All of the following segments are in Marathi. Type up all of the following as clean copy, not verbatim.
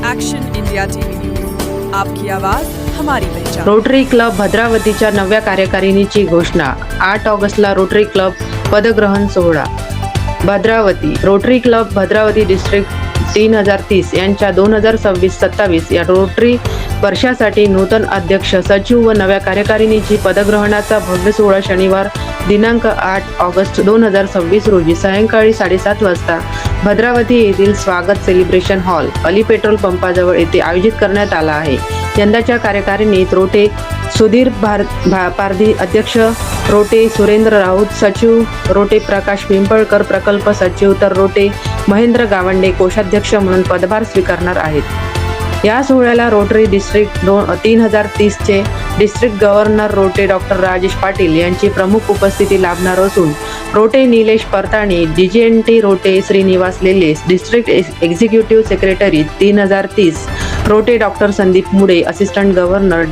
एक्शन इंडिया टीवी न्यूज, आपकी आवाज हमारी पहचान। रोटरी क्लब भद्रावतीच्या नव्या कार्यकारिणीची घोषणा। 8 ऑगस्टला रोटरी क्लब पदग्रहण सोहळा। Bhadravati rotary club Bhadravati district 3030 यांच्या 2026-27 या रोटरी वर्षासाठी नूतन अध्यक्ष, सचिव व नव्या कार्यकारिणीची पदग्रहणाचा भव्य सोहळा शनिवार दिनांक 8 ऑगस्ट 2026 रोजी सायंकाळी 7:30 वाजता भद्रावती येथील स्वागत सेलिब्रेशन हॉल अली पेट्रोल पंपाजवळ येथे आयोजित करण्यात आला आहे। यंदाच्या कार्यकारिणीत रोटे सुधीर पारधी अध्यक्ष, रोटे सुरेंद्र राऊत सचिव, रोटे प्रकाश पिंपळकर प्रकल्प सचिव तर रोटे महेंद्र गावंडे कोषाध्यक्ष म्हणून पदभार स्वीकारणार आहेत। या सोहळ्याला रोटरी डिस्ट्रिक्ट 3030 चे डिस्ट्रिक्ट गव्हर्नर रोटे डॉक्टर राजेश पाटील यांची प्रमुख उपस्थिती लाभणार असून रोटे निलेश परताणी, DGNT रोटे श्रीनिवास लेलेस, डिस्ट्रिक्ट एक्झिक्युटिव्ह सेक्रेटरी 3030 रोटे doctor Sandeep Mude, assistant governor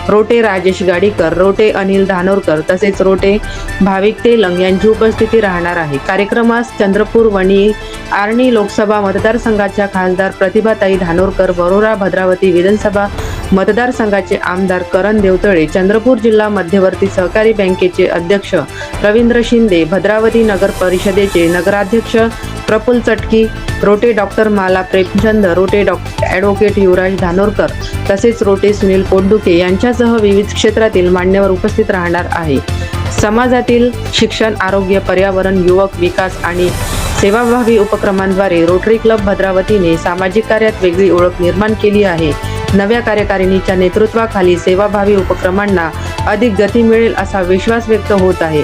रोटे राजेश गाडीकर, रोटे अनिल धानोरकर तसेच रोटे भाविक तेलंग यांची उपस्थिती राहणार आहे। कार्यक्रमास चंद्रपूर वणी आर्णी लोकसभा मतदारसंघाच्या खासदार प्रतिभाताई धानोरकर, वरोरा भद्रावती विधानसभा मतदारसंघाचे आमदार करण देवतळे, चंद्रपूर जिल्हा मध्यवर्ती सहकारी बँकेचे अध्यक्ष रवींद्र शिंदे, भद्रावती नगर परिषदेचे नगराध्यक्ष प्रफुल्ल चटकी, रोटे डॉक्टर माला प्रेमचंद, रोटे ॲडव्होकेट युवराज धानोरकर तसेच रोटे सुनील पोटदुखे यांच्यासह विविध क्षेत्रातील मान्यवर उपस्थित राहणार आहे। समाजातील शिक्षण, आरोग्य, पर्यावरण, युवक विकास आणि सेवाभावी उपक्रमांद्वारे रोटरी क्लब भद्रावतीने सामाजिक कार्यात वेगळी ओळख निर्माण केली आहे। नव्या कार्यकारिणीच्या नेतृत्वाखाली सेवाभावी उपक्रमांना अधिक गती मिळेल असा विश्वास व्यक्त होत आहे।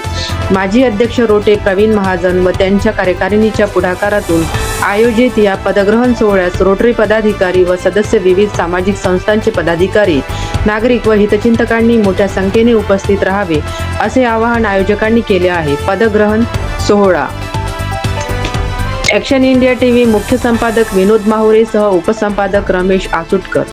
माजी अध्यक्ष रोटे प्रवीण महाजन व त्यांच्या कार्यकारिणीच्या पुढाकारातून आयोजित या पदग्रहण सोहळ्यास रोटरी पदाधिकारी व सदस्य, विविध सामाजिक संस्थांचे पदाधिकारी, नागरिक व हितचिंतकांनी मोठ्या संख्येने उपस्थित राहावे असे आवाहन आयोजकांनी केले आहे। पदग्रहण सोहळा ॲक्शन इंडिया टीव्ही मुख्य संपादक विनोद माहुरे सह उपसंपादक रमेश आसुटकर।